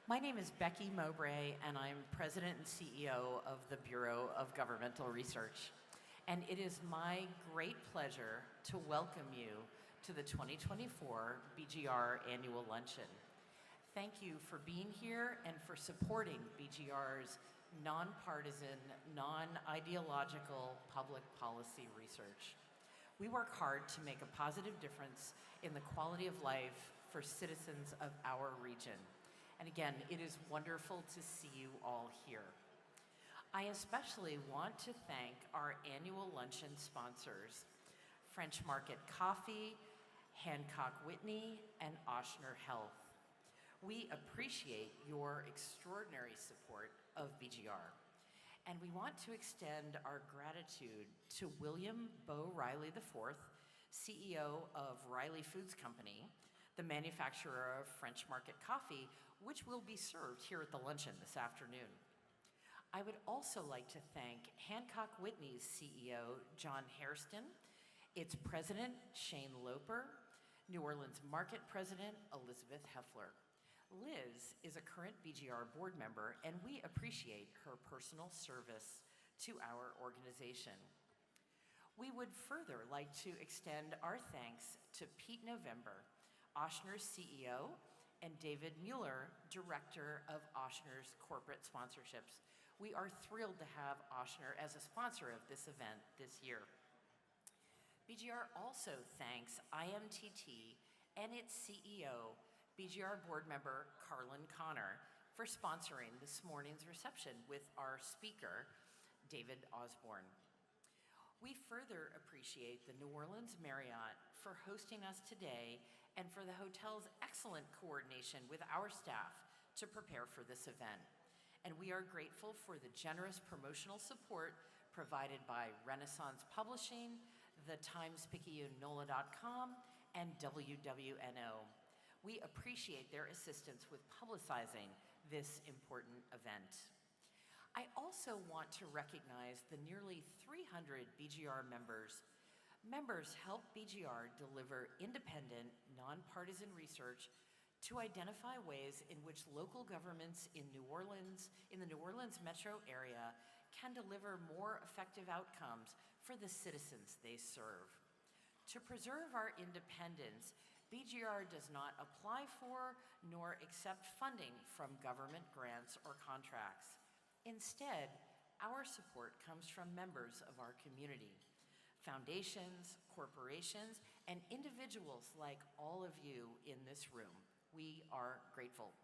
My name is Becky Mowbray, and I'm President and CEO of the Bureau of Governmental Research. And it is my great pleasure to welcome you to the 2024 BGR Annual Luncheon. Thank you for being here and for supporting BGR's nonpartisan, non-ideological public policy research. We work hard to make a positive difference in the quality of life for citizens of our region. And again, it is wonderful to see you all here. I especially want to thank our annual luncheon sponsors, French Market Coffee, Hancock Whitney, and Ochsner Health. We appreciate your extraordinary support of BGR. And we want to extend our gratitude to William Bo Riley IV, CEO of Riley Foods Company, the manufacturer of French Market Coffee, which will be served here at the luncheon this afternoon. I would also like to thank Hancock Whitney's CEO, John Hairston, its president, Shane Loper, New Orleans Market president, Elizabeth Heffler. Liz is a current BGR board member, and we appreciate her personal service to our organization. We would further like to extend our thanks to Pete November, Ochsner's CEO, and David Mueller, Director of Ochsner's Corporate Sponsorships. We are thrilled to have Ochsner as a sponsor of this event this year. BGR also thanks IMTT and its CEO, BGR board member Carlin Connor, for sponsoring this morning's reception with our speaker, David Osborne. We further appreciate the New Orleans Marriott for hosting us today and for the hotel's excellent coordination with our staff to prepare for this event. And we are grateful for the generous promotional support provided by Renaissance Publishing, the Times-Picayune NOLA.com, and WWNO. We appreciate their assistance with publicizing this important event. I also want to recognize the nearly 300 BGR members. Members help BGR deliver independent, nonpartisan research to identify ways in which local governments in the New Orleans metro area can deliver more effective outcomes for the citizens they serve. To preserve our independence, BGR does not apply for nor accept funding from government grants or contracts. Instead, our support comes from members of our community, foundations, corporations, and individuals like all of you in this room. We are grateful.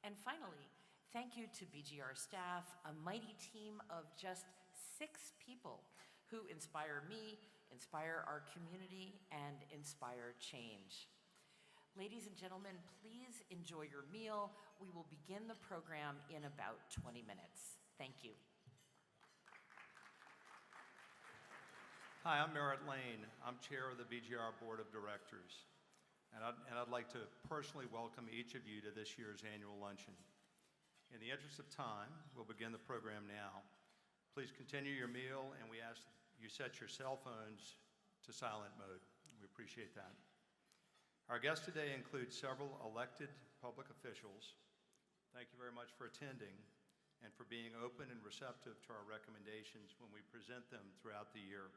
And finally, thank you to BGR staff, a mighty team of just 6 people who inspire me, inspire our community, and inspire change. Ladies and gentlemen, please enjoy your meal. We will begin the program in about 20 minutes. Thank you. Hi, I'm Merritt Lane. I'm chair of the BGR Board of Directors. And I'd like to personally welcome each of you to this year's annual luncheon. In the interest of time, we'll begin the program now. Please continue your meal, and we ask that you set your cell phones to silent mode. We appreciate that. Our guests today include several elected public officials. Thank you very much for attending and for being open and receptive to our recommendations when we present them throughout the year.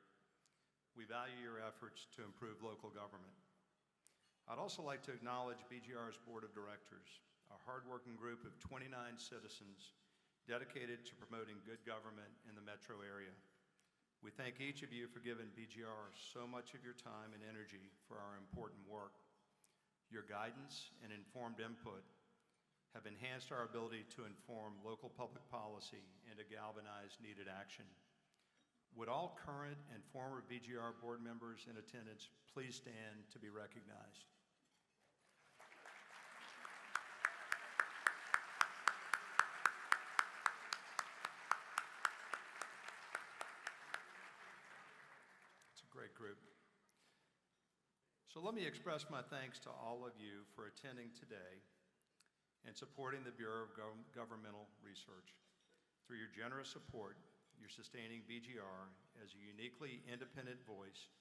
We value your efforts to improve local government. I'd also like to acknowledge BGR's Board of Directors, a hardworking group of 29 citizens dedicated to promoting good government in the metro area. We thank each of you for giving BGR so much of your time and energy for our important work. Your guidance and informed input have enhanced our ability to inform local public policy and to galvanize needed action. Would all current and former BGR board members in attendance please stand to be recognized? It's a great group. So let me express my thanks to all of you for attending today and supporting the Bureau of Governmental Research. Through your generous support, you're sustaining BGR as a uniquely independent voice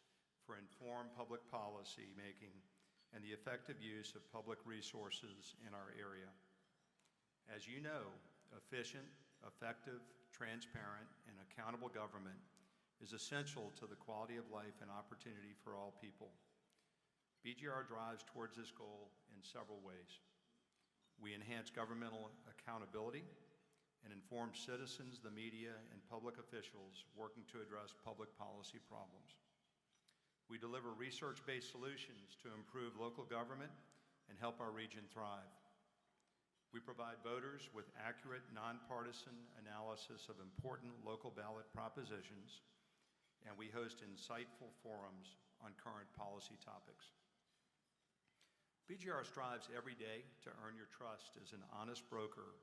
for informed public policy making and the effective use of public resources in our area. As you know, efficient, effective, transparent, and accountable government is essential to the quality of life and opportunity for all people. BGR drives towards this goal in several ways. We enhance governmental accountability and inform citizens, the media, and public officials working to address public policy problems. We deliver research-based solutions to improve local government and help our region thrive. We provide voters with accurate, nonpartisan analysis of important local ballot propositions, and we host insightful forums on current policy topics. BGR strives every day to earn your trust as an honest broker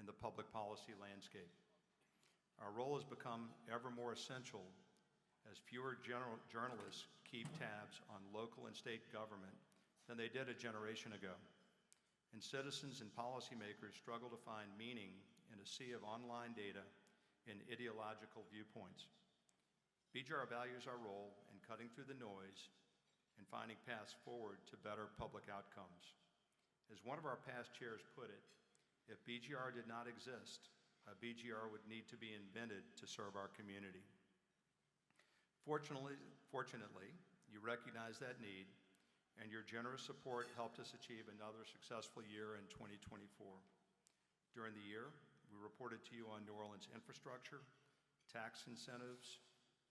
in the public policy landscape. Our role has become ever more essential as fewer journalists keep tabs on local and state government than they did a generation ago, and citizens and policymakers struggle to find meaning in a sea of online data and ideological viewpoints. BGR values our role in cutting through the noise and finding paths forward to better public outcomes. As one of our past chairs put it, if BGR did not exist, a BGR would need to be invented to serve our community. Fortunately, you recognize that need, and your generous support helped us achieve another successful year in 2024. During the year, we reported to you on New Orleans infrastructure, tax incentives,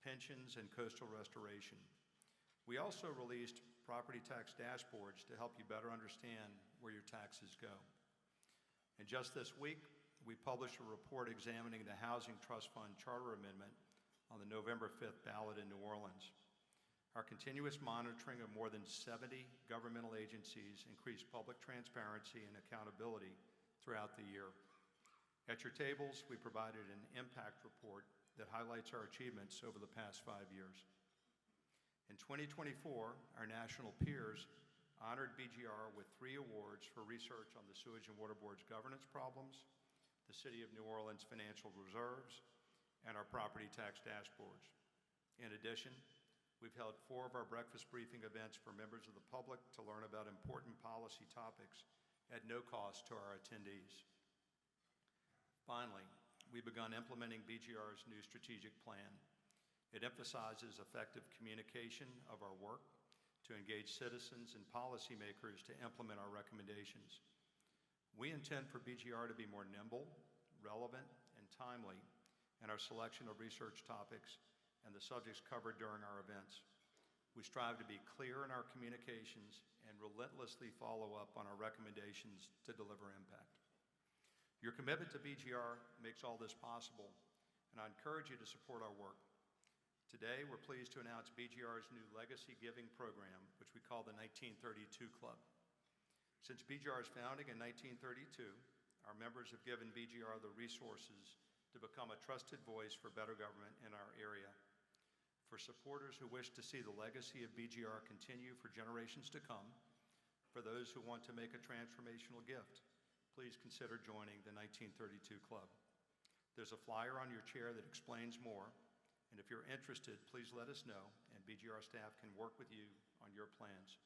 pensions, and coastal restoration. We also released property tax dashboards to help you better understand where your taxes go. And just this week, we published a report examining the Housing Trust Fund Charter Amendment on the November 5th ballot in New Orleans. Our continuous monitoring of more than 70 governmental agencies increased public transparency and accountability throughout the year. At your tables, we provided an impact report that highlights our achievements over the past 5 years. In 2024, our national peers honored BGR with 3 awards for research on the Sewage and Water Board's governance problems, the City of New Orleans financial reserves, and our property tax dashboards. In addition, we've held 4 of our breakfast briefing events for members of the public to learn about important policy topics at no cost to our attendees. Finally, we've begun implementing BGR's new strategic plan. It emphasizes effective communication of our work to engage citizens and policymakers to implement our recommendations. We intend for BGR to be more nimble, relevant, and timely in our selection of research topics and the subjects covered during our events. We strive to be clear in our communications and relentlessly follow up on our recommendations to deliver impact. Your commitment to BGR makes all this possible, and I encourage you to support our work. Today, we're pleased to announce BGR's new legacy giving program, which we call the 1932 Club. Since BGR's founding in 1932, our members have given BGR the resources to become a trusted voice for better government in our area. For supporters who wish to see the legacy of BGR continue for generations to come, for those who want to make a transformational gift, please consider joining the 1932 Club. There's a flyer on your chair that explains more, and if you're interested, please let us know, and BGR staff can work with you on your plans.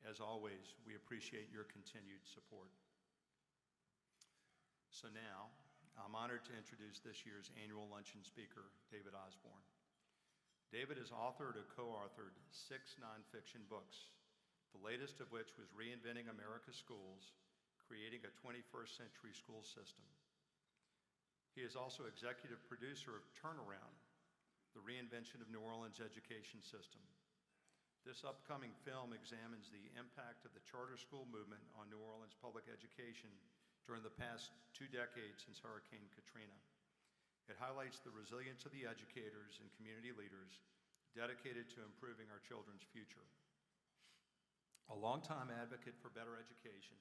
As always, we appreciate your continued support. So now, I'm honored to introduce this year's Annual Luncheon speaker, David Osborne. David has authored or co-authored 6 nonfiction books, the latest of which was Reinventing America's Schools, Creating a 21st Century School System. He is also executive producer of Turnaround, the reinvention of New Orleans' education system. This upcoming film examines the impact of the charter school movement on New Orleans public education during the past 2 decades since Hurricane Katrina. It highlights the resilience of the educators and community leaders dedicated to improving our children's future. A longtime advocate for better education,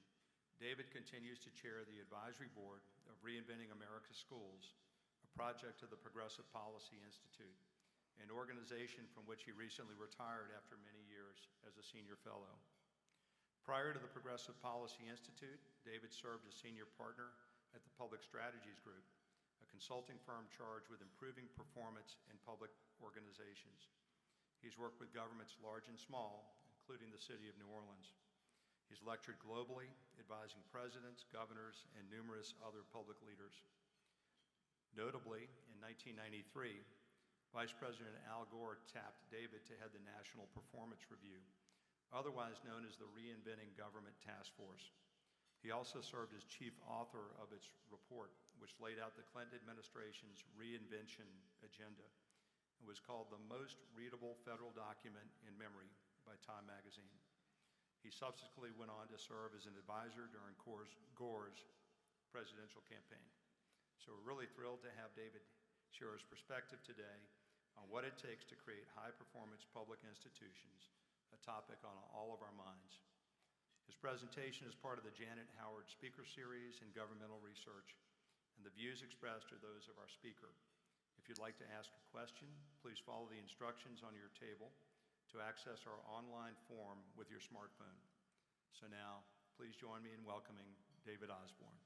David continues to chair the advisory board of Reinventing America's Schools, a project of the Progressive Policy Institute, an organization from which he recently retired after many years as a senior fellow. Prior to the Progressive Policy Institute, David served as senior partner at the Public Strategies Group, a consulting firm charged with improving performance in public organizations. He's worked with governments large and small, including the City of New Orleans. He's lectured globally, advising presidents, governors, and numerous other public leaders. Notably, in 1993, Vice President Al Gore tapped David to head the National Performance Review, otherwise known as the Reinventing Government Task Force. He also served as chief author of its report, which laid out the Clinton administration's reinvention agenda and was called the most readable federal document in memory by Time magazine. He subsequently went on to serve as an advisor during Gore's presidential campaign. So we're really thrilled to have David share his perspective today on what it takes to create high-performance public institutions, a topic on all of our minds. His presentation is part of the Janet Howard Speaker Series in Governmental Research, and the views expressed are those of our speaker. If you'd like to ask a question, please follow the instructions on your table to access our online form with your smartphone. So now, please join me in welcoming David Osborne.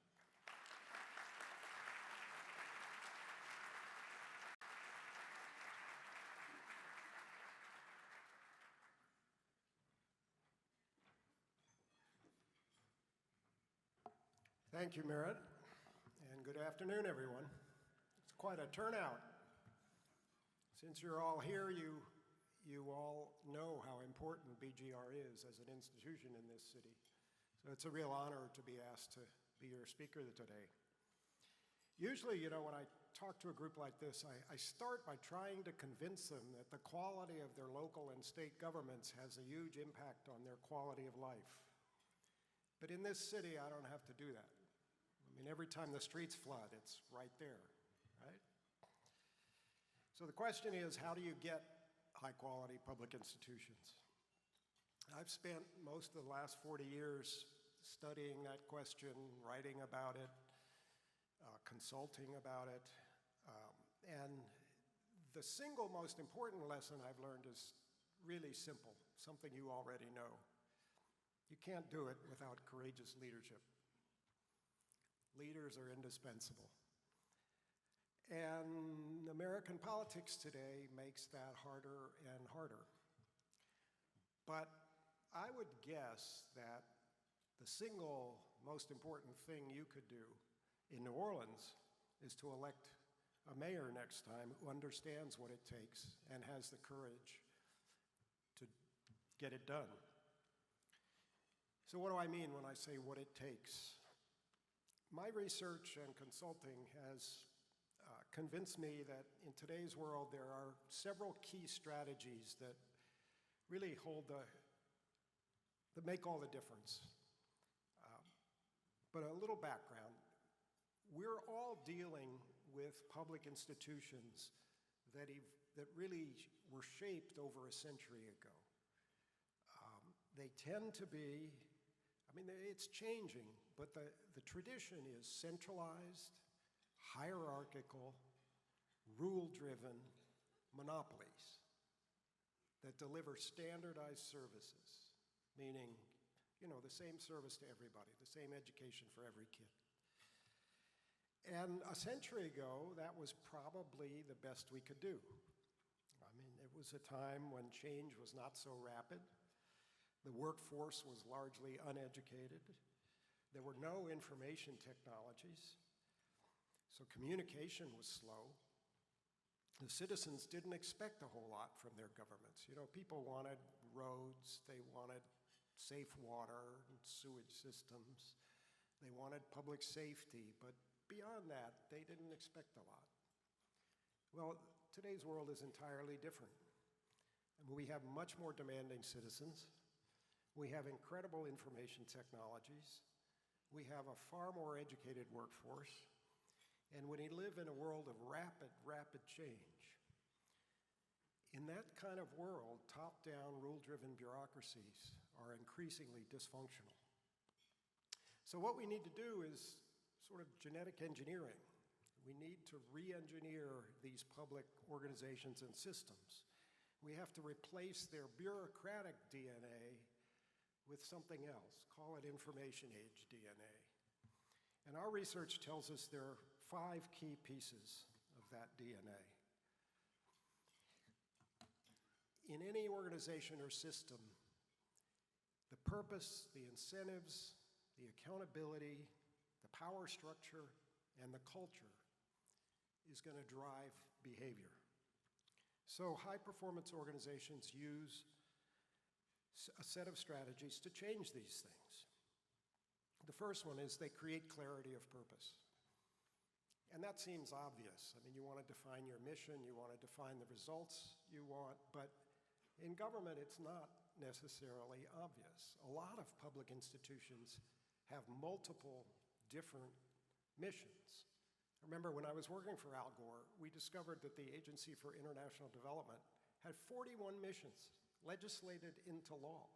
Thank you, Merritt, and good afternoon, everyone. It's quite a turnout. Since you're all here, you all know how important BGR is as an institution in this city. So it's a real honor to be asked to be your speaker today. Usually, when I talk to a group like this, I start by trying to convince them that the quality of their local and state governments has a huge impact on their quality of life. But in this city, I don't have to do that. Every time the streets flood, it's right there, right? So the question is, how do you get high-quality public institutions? I've spent most of the last 40 years studying that question, writing about it, consulting about it, and the single most important lesson I've learned is really simple, something you already know. You can't do it without courageous leadership. Leaders are indispensable. And American politics today makes that harder and harder. But I would guess that the single most important thing you could do in New Orleans is to elect a mayor next time who understands what it takes and has the courage to get it done. So what do I mean when I say what it takes? My research and consulting has convinced me that in today's world there are several key strategies that really that make all the difference. But a little background. We're all dealing with public institutions that really were shaped over a century ago. They tend to be, it's changing, but the tradition is centralized, hierarchical, rule-driven monopolies that deliver standardized services, meaning, the same service to everybody, the same education for every kid. And a century ago, that was probably the best we could do. It was a time when change was not so rapid. The workforce was largely uneducated. There were no information technologies, so communication was slow. The citizens didn't expect a whole lot from their governments. People wanted roads, they wanted safe water and sewage systems, they wanted public safety, but beyond that, they didn't expect a lot. Well, today's world is entirely different. We have much more demanding citizens. We have incredible information technologies. We have a far more educated workforce. And we live in a world of rapid change. In that kind of world, top-down, rule-driven bureaucracies are increasingly dysfunctional. So what we need to do is sort of genetic engineering. We need to re-engineer these public organizations and systems. We have to replace their bureaucratic DNA with something else, call it information age DNA. And our research tells us there are 5 key pieces of that DNA. In any organization or system, The purpose, the incentives, the accountability, the power structure, and the culture is going to drive behavior. So high-performance organizations use a set of strategies to change these things. The first one is they create clarity of purpose. And that seems obvious. I mean, you want to define your mission, you want to define the results you want, but in government, it's not necessarily obvious. A lot of public institutions have multiple different missions. Remember, when I was working for Al Gore, we discovered that the Agency for International Development had 41 missions legislated into law.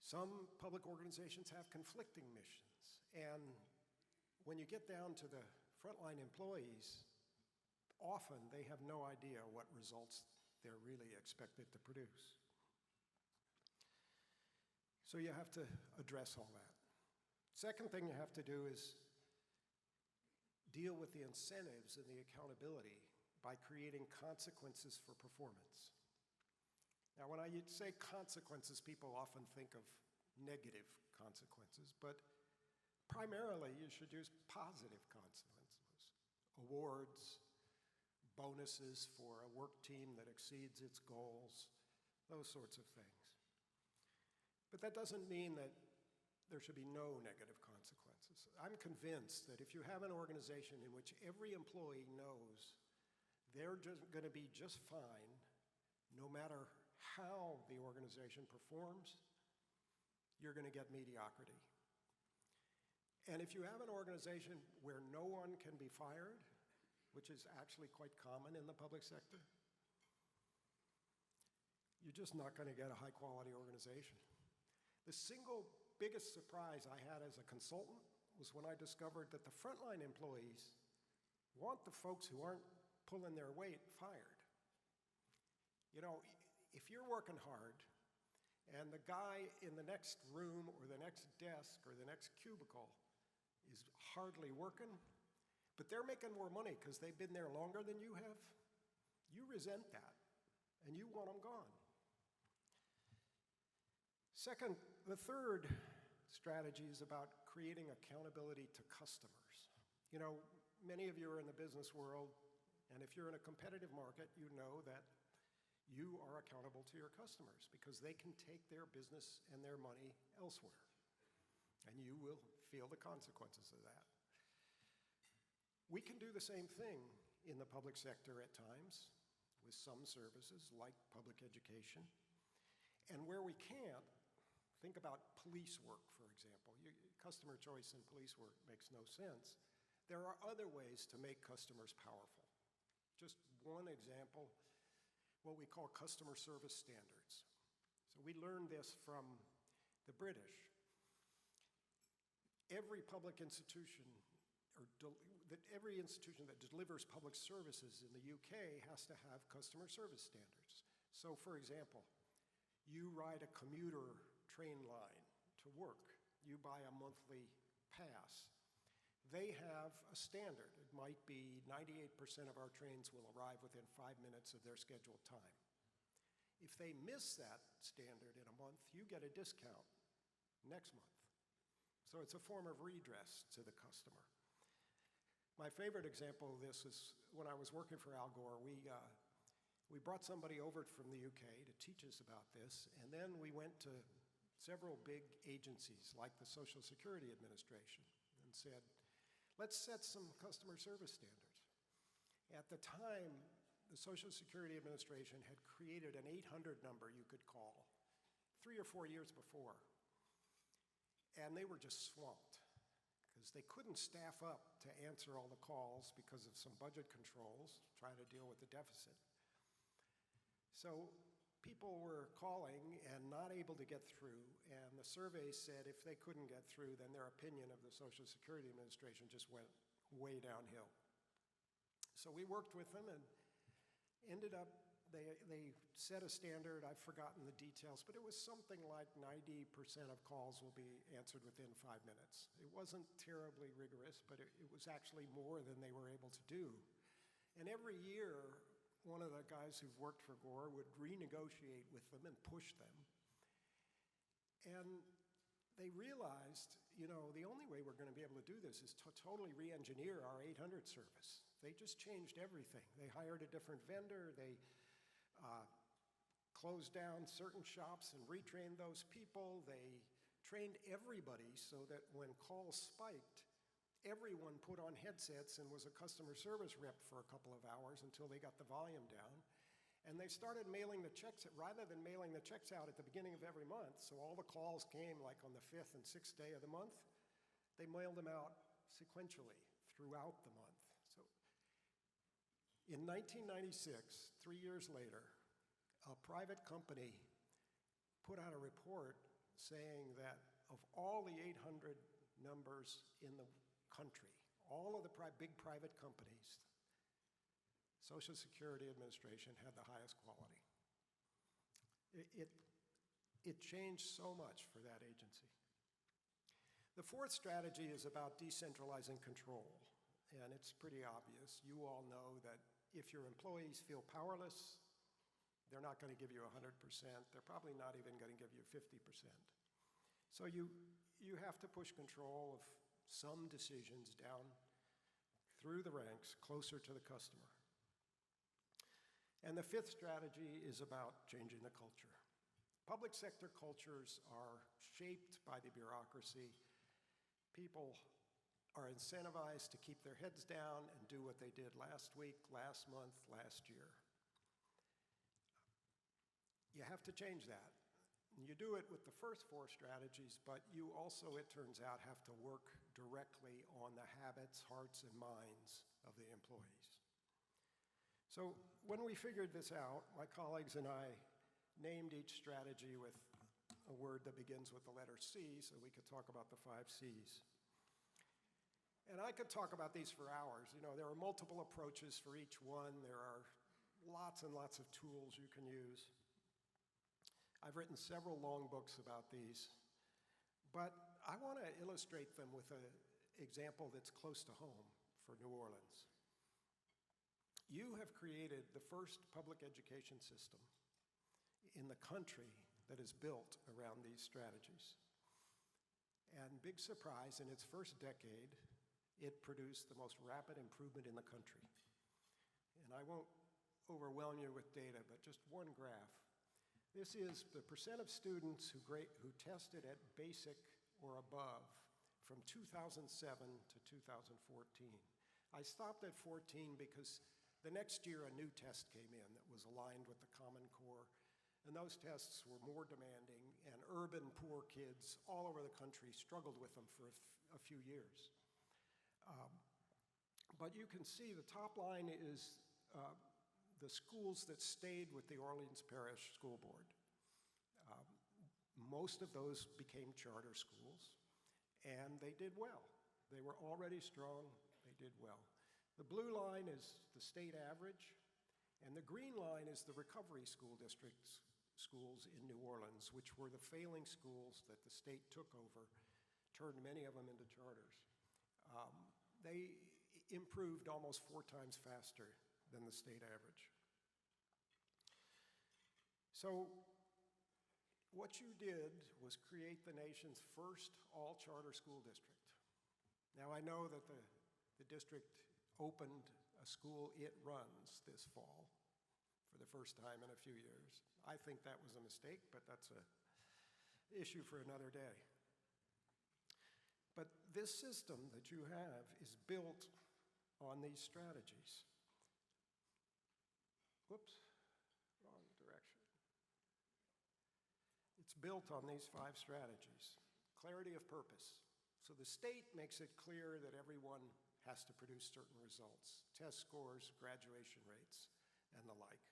Some public organizations have conflicting missions, and when you get down to the frontline employees, often they have no idea what results they're really expected to produce. So you have to address all that. Second thing you have to do is deal with the incentives and the accountability by creating consequences for performance. Now, when I say consequences, people often think of negative consequences, but primarily, you should use positive consequences. Awards, bonuses for a work team that exceeds its goals, those sorts of things. But that doesn't mean that there should be no negative consequences. I'm convinced that if you have an organization in which every employee knows they're just going to be just fine, no matter how the organization performs, you're going to get mediocrity. And if you have an organization where no one can be fired, which is actually quite common in the public sector, you're just not going to get a high-quality organization. The single biggest surprise I had as a consultant was when I discovered that the frontline employees want the folks who aren't pulling their weight fired. You know, if you're working hard and the guy in the next room or the next desk or the next cubicle is hardly working, but they're making more money because they've been there longer than you have, you resent that, and you want them gone. Second, the third strategy is about creating accountability to customers. You know, many of you are in the business world, and if you're in a competitive market, you know that you are accountable to your customers because they can take their business and their money elsewhere. And you will feel the consequences of that. We can do the same thing in the public sector at times with some services like public education. And where we can't, think about police work, for example. Customer choice in police work makes no sense. There are other ways to make customers powerful. Just one example, what we call customer service standards. So we learned this from the British. Every public institution, every institution that delivers public services in the UK has to have customer service standards. So, for example, you ride a commuter train line to work. You buy a monthly pass. They have a standard. It might be 98% of our trains will arrive within 5 minutes of their scheduled time. If they miss that standard in a month, you get a discount next month. So it's a form of redress to the customer. My favorite example of this is when I was working for Al Gore, we brought somebody over from the UK to teach us about this, and then we went to several big agencies like the Social Security Administration and said, let's set some customer service standards. At the time, the Social Security Administration had created an 800 number you could call 3 or 4 years before. And they were just swamped because they couldn't staff up to answer all the calls because of some budget controls, trying to deal with the deficit. So people were calling and not able to get through, and the survey said if they couldn't get through, then their opinion of the Social Security Administration just went way downhill. So we worked with them and ended up, they set a standard. I've forgotten the details, but it was something like 90% of calls will be answered within 5 minutes. It wasn't terribly rigorous, but it was actually more than they were able to do. And every year, one of the guys who've worked for Gore would renegotiate with them and push them. And they realized, the only way we're going to be able to do this is to totally re-engineer our 800 service. They just changed everything. They hired a different vendor. They closed down certain shops and retrained those people. They trained everybody so that when calls spiked, everyone put on headsets and was a customer service rep for a couple of hours until they got the volume down. And they started mailing the checks, rather than mailing the checks out at the beginning of every month, so all the calls came like on the 5th and 6th day of the month, they mailed them out sequentially throughout the month. So in 1996, 3 years later, a private company put out a report saying that of all the 800 numbers in the country, all of the big private companies, Social Security Administration had the highest quality. It changed so much for that agency. The fourth strategy is about decentralizing control, and it's pretty obvious. You all know that if your employees feel powerless, they're not going to give you 100%. They're probably not even going to give you 50%. So you have to push control of some decisions down through the ranks, closer to the customer. And the fifth strategy is about changing the culture. Public sector cultures are shaped by the bureaucracy. People are incentivized to keep their heads down and do what they did last week, last month, last year. You have to change that. You do it with the first four strategies, but you also, it turns out, have to work directly on the habits, hearts, and minds of the employees. So when we figured this out, my colleagues and I named each strategy with a word that begins with the letter C, so we could talk about the 5 Cs. And I could talk about these for hours. There are multiple approaches for each one. There are lots and lots of tools you can use. I've written several long books about these, but I want to illustrate them with an example that's close to home for New Orleans. You have created the first public education system in the country that is built around these strategies. And big surprise, in its first decade, it produced the most rapid improvement in the country. And I won't overwhelm you with data, but just one graph. This is the percent of students who tested at basic or above from 2007 to 2014. I stopped at 14 because the next year a new test came in that was aligned with the Common Core, and those tests were more demanding, and urban poor kids all over the country struggled with them for a few years. But you can see the top line is the schools that stayed with the Orleans Parish School Board. Most of those became charter schools, and they did well. They were already strong, they did well. The blue line is the state average, and the green line is the recovery school districts schools in New Orleans, which were the failing schools that the state took over, turned many of them into charters. They improved almost 4 times faster than the state average. So what you did was create the nation's first all-charter school district. Now I know that the district opened a school it runs this fall for the first time in a few years. I think that was a mistake, but that's an issue for another day. But this system that you have is built on these strategies. Whoops, wrong direction. It's built on these 5 strategies. Clarity of purpose. So the state makes it clear that everyone has to produce certain results, test scores, graduation rates, and the like.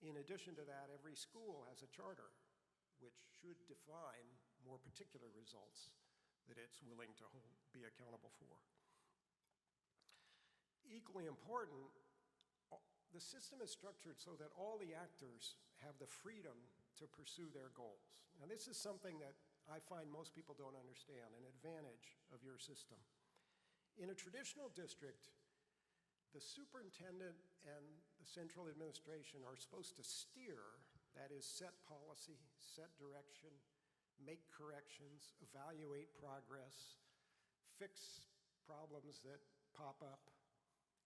In addition to that, every school has a charter which should define more particular results that it's willing to be accountable for. Equally important, the system is structured so that all the actors have the freedom to pursue their goals. Now, this is something that I find most people don't understand, an advantage of your system. In a traditional district, the superintendent and the central administration are supposed to steer, that is, set policy, set direction, make corrections, evaluate progress, fix problems that pop up,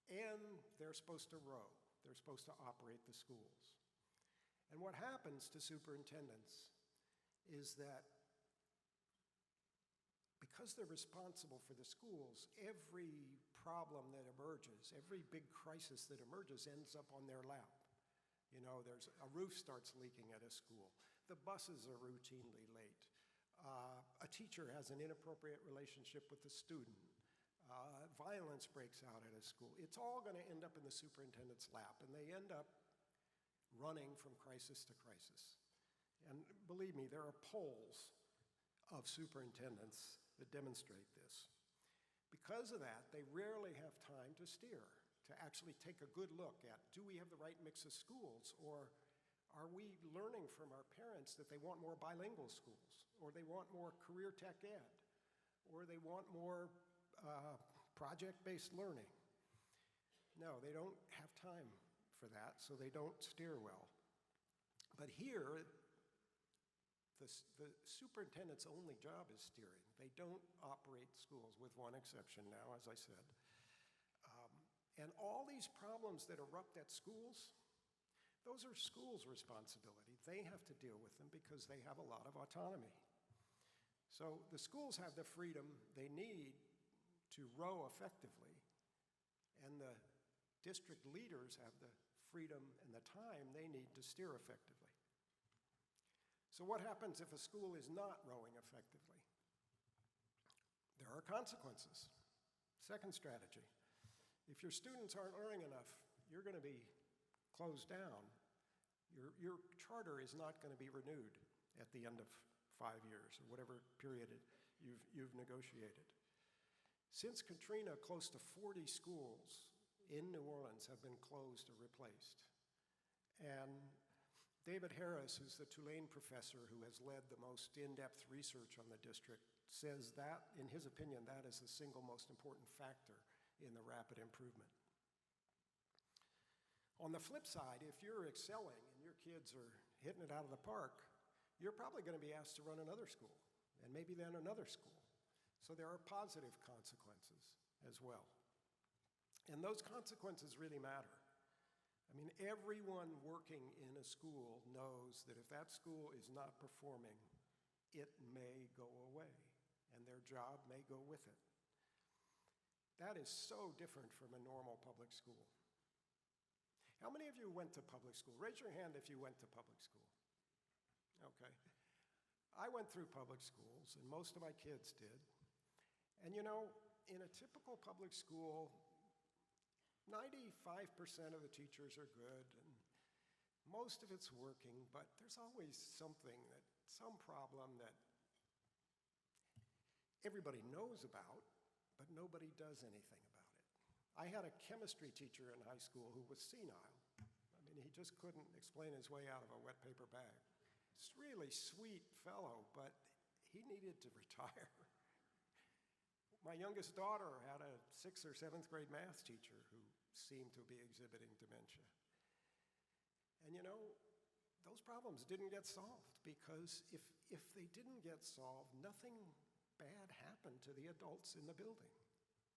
and they're supposed to row. They're supposed to operate the schools. And what happens to superintendents is that because they're responsible for the schools, every problem that emerges, every big crisis that emerges ends up on their lap. You know, there's a roof starts leaking at a school. The buses are routinely late. A teacher has an inappropriate relationship with a student. Violence breaks out at a school. It's all going to end up in the superintendent's lap, and they end up running from crisis to crisis. And believe me, there are polls of superintendents that demonstrate this. Because of that, they rarely have time to steer, to actually take a good look at, do we have the right mix of schools, or are we learning from our parents that they want more bilingual schools, or they want more career tech ed, or they want more project-based learning? No, they don't have time for that, so they don't steer well. But here, the superintendent's only job is steering. They don't operate schools, with one exception now, as I said. And all these problems that erupt at schools, those are schools' responsibility. They have to deal with them because they have a lot of autonomy. So the schools have the freedom they need to row effectively, and the district leaders have the freedom and the time they need to steer effectively. So what happens if a school is not rowing effectively? There are consequences. Second strategy. If your students aren't learning enough, you're going to be closed down. Your charter is not going to be renewed at the end of 5 years or whatever period you've negotiated. Since Katrina, close to 40 schools in New Orleans have been closed or replaced. And David Harris, who's the Tulane professor who has led the most in-depth research on the district, says that, in his opinion, that is the single most important factor in the rapid improvement. On the flip side, if you're excelling and your kids are hitting it out of the park, you're probably going to be asked to run another school, and maybe then another school. So there are positive consequences as well. And those consequences really matter. I mean, everyone working in a school knows that if that school is not performing, it may go away, and their job may go with it. That is so different from a normal public school. How many of you went to public school? Raise your hand if you went to public school. Okay. I went through public schools, and most of my kids did. And you know, in a typical public school, 95% of the teachers are good, and most of it's working, but there's always something some problem that everybody knows about, but nobody does anything about it. I had a chemistry teacher in high school who was senile. I mean, he just couldn't explain his way out of a wet paper bag. He's a really sweet fellow, but he needed to retire. My youngest daughter had a 6th or 7th grade math teacher who seemed to be exhibiting dementia. And you know, those problems didn't get solved because if they didn't get solved, nothing bad happened to the adults in the building.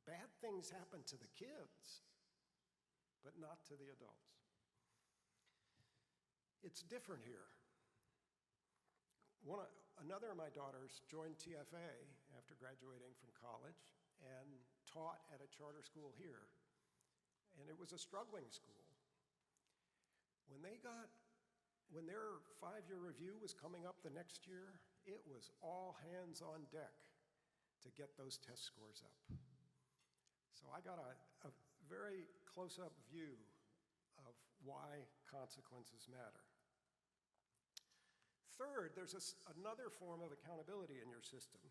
Bad things happen to the kids, but not to the adults. It's different here. Another of my daughters joined TFA after graduating from college and taught at a charter school here. And it was a struggling school. When their 5-year review was coming up the next year, it was all hands on deck to get those test scores up. So I got a very close-up view of why consequences matter. Third, there's another form of accountability in your system.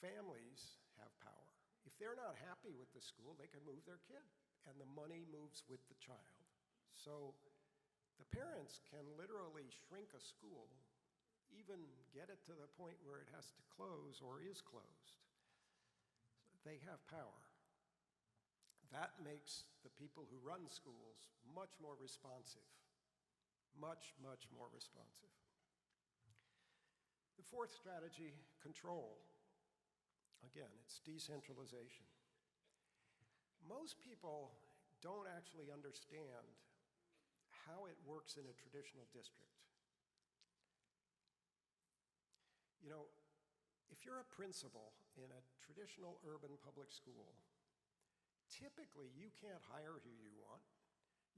Families have power. If they're not happy with the school, they can move their kid, and the money moves with the child. So the parents can literally shrink a school, even get it to the point where it has to close or is closed. They have power. That makes the people who run schools much more responsive. Much, much more responsive. The fourth strategy, control. Again, it's decentralization. Most people don't actually understand how it works in a traditional district. You know, if you're a principal in a traditional urban public school, typically you can't hire who you want.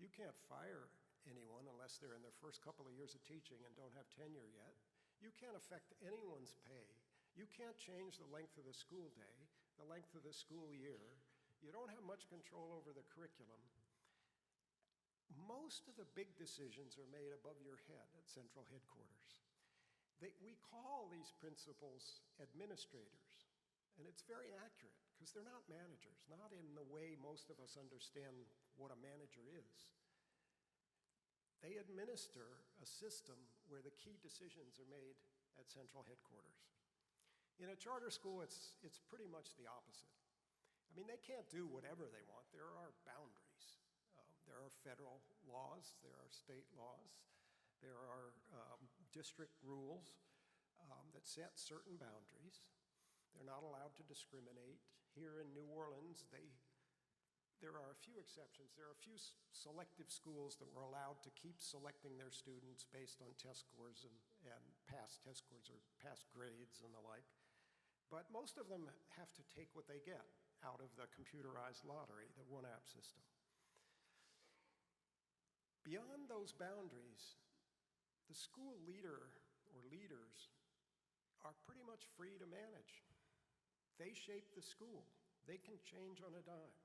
You can't fire anyone unless they're in their first couple of years of teaching and don't have tenure yet. You can't affect anyone's pay. You can't change the length of the school day, the length of the school year. You don't have much control over the curriculum. Most of the big decisions are made above your head at central headquarters. We call these principals administrators, and it's very accurate because they're not managers, not in the way most of us understand what a manager is. They administer a system where the key decisions are made at central headquarters. In a charter school, it's pretty much the opposite. I mean, they can't do whatever they want. There are boundaries. There are federal laws, there are state laws, there are district rules that set certain boundaries. They're not allowed to discriminate. Here in New Orleans, there are a few exceptions. There are a few selective schools that were allowed to keep selecting their students based on test scores and past test scores or past grades and the like. But most of them have to take what they get out of the computerized lottery, the one-app system. Beyond those boundaries, the school leader or leaders are pretty much free to manage. They shape the school. They can change on a dime.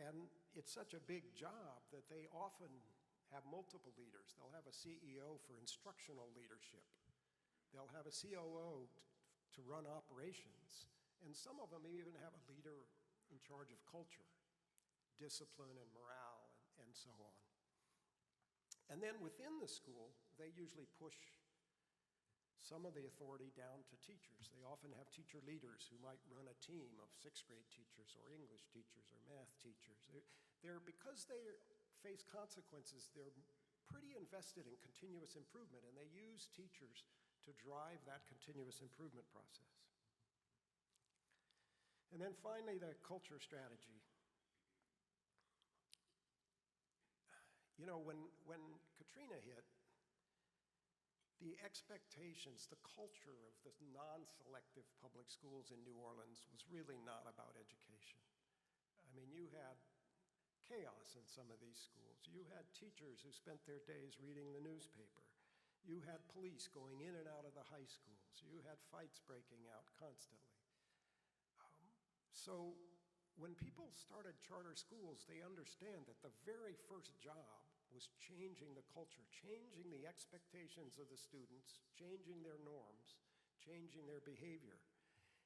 And it's such a big job that they often have multiple leaders. They'll have a CEO for instructional leadership. They'll have a COO to run operations. And some of them even have a leader in charge of culture, discipline and morale, and so on. And then within the school, they usually push some of the authority down to teachers. They often have teacher leaders who might run a team of sixth grade teachers or English teachers or math teachers. Because they face consequences, they're pretty invested in continuous improvement, and they use teachers to drive that continuous improvement process. And then finally, the culture strategy. You know, when Katrina hit, the expectations, the culture of the non-selective public schools in New Orleans was really not about education. I mean, you had chaos in some of these schools. You had teachers who spent their days reading the newspaper. You had police going in and out of the high schools. You had fights breaking out constantly. So when people started charter schools, they understand that the very first job was changing the culture, changing the expectations of the students, changing their norms, changing their behavior.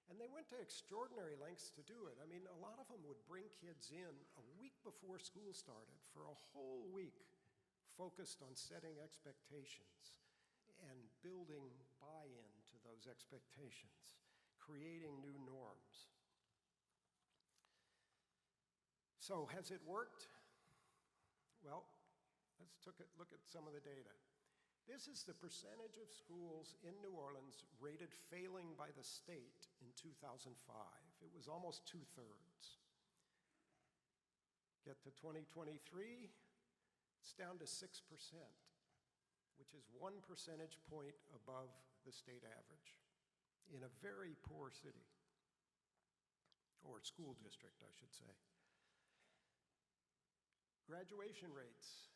And they went to extraordinary lengths to do it. I mean, a lot of them would bring kids in a week before school started for a whole week, focused on setting expectations and building buy-in to those expectations, creating new norms. So has it worked? Well, let's look at some of the data. This is the percentage of schools in New Orleans rated failing by the state in 2005. It was almost 2/3. Get to 2023, it's down to 6%, which is 1 percentage point above the state average in a very poor city, or school district, I should say. Graduation rates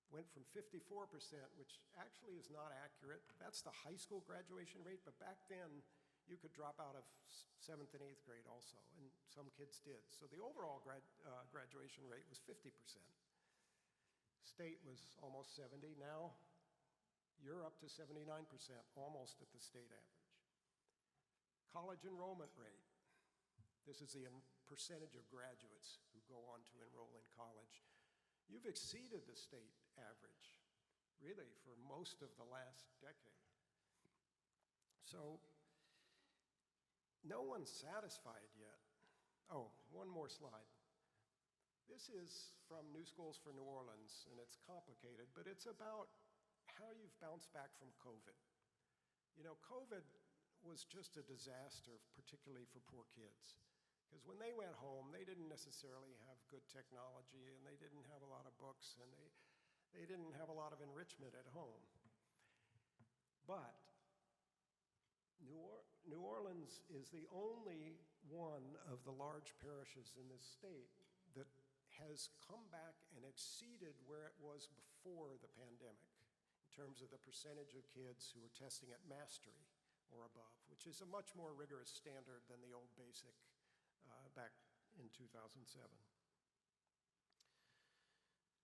went from 54%, which actually is not accurate. That's the high school graduation rate, but back then you could drop out of 7th and 8th grade also, and some kids did. So the overall graduation rate was 50%. State was almost 70. Now you're up to 79%, almost at the state average. College enrollment rate. This is the percentage of graduates who go on to enroll in college. You've exceeded the state average, really, for most of the last decade. So, no one's satisfied yet. Oh, one more slide. This is from New Schools for New Orleans, and it's complicated, but it's about how you've bounced back from COVID. You know, COVID was just a disaster, particularly for poor kids. Because when they went home, they didn't necessarily have good technology, and they didn't have a lot of books, and they didn't have a lot of enrichment at home. But New Orleans is the only one of the large parishes in this state that has come back and exceeded where it was before the pandemic in terms of the percentage of kids who are testing at mastery or above, which is a much more rigorous standard than the old basic back in 2007.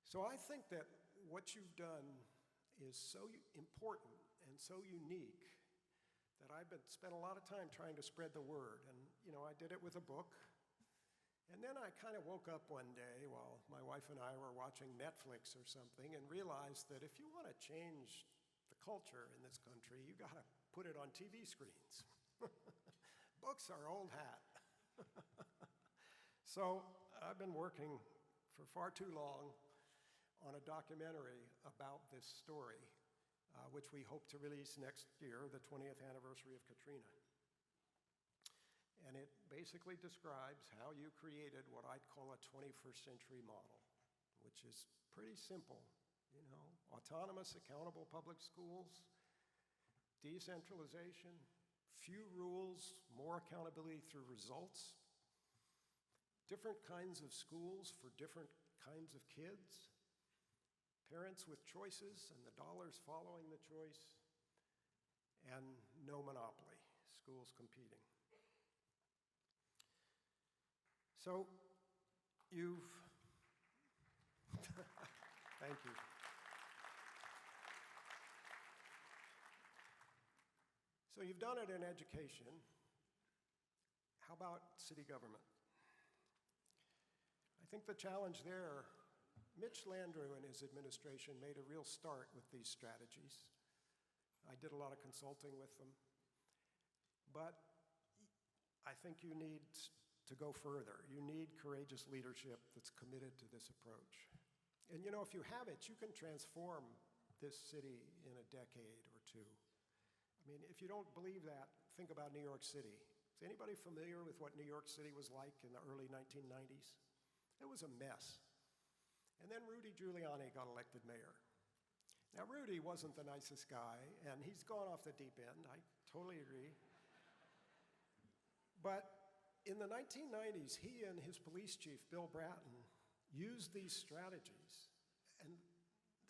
So I think that what you've done is so important and so unique that I've spent a lot of time trying to spread the word. And, you know, I did it with a book. And then I kind of woke up one day while my wife and I were watching Netflix or something and realized that if you want to change the culture in this country, you got to put it on TV screens. Books are old hat. So I've been working for far too long on a documentary about this story, which we hope to release next year, the 20th anniversary of Katrina. And it basically describes how you created what I'd call a 21st century model, which is pretty simple, you know, autonomous, accountable public schools, decentralization, few rules, more accountability through results, different kinds of schools for different kinds of kids, parents with choices and the dollars following the choice, and no monopoly, schools competing. So you've, thank you. So you've done it in education. How about city government? I think the challenge there, Mitch Landrieu and his administration made a real start with these strategies. I did a lot of consulting with them. But I think you need to go further. You need courageous leadership that's committed to this approach. And you know, if you have it, you can transform this city in a decade or two. I mean, if you don't believe that, think about New York City. Is anybody familiar with what New York City was like in the early 1990s? It was a mess. And then Rudy Giuliani got elected mayor. Now, Rudy wasn't the nicest guy, and he's gone off the deep end. I totally agree. But in the 1990s, he and his police chief, Bill Bratton, used these strategies and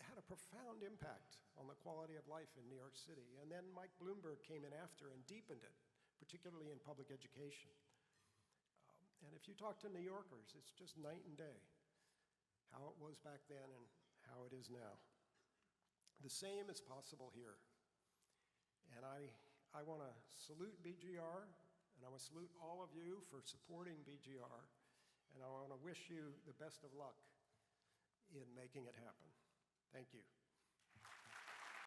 had a profound impact on the quality of life in New York City. And then Mike Bloomberg came in after and deepened it, particularly in public education. And if you talk to New Yorkers, it's just night and day, how it was back then and how it is now. The same is possible here. And I want to salute BGR, and I want to salute all of you for supporting BGR, and I want to wish you the best of luck in making it happen. Thank you.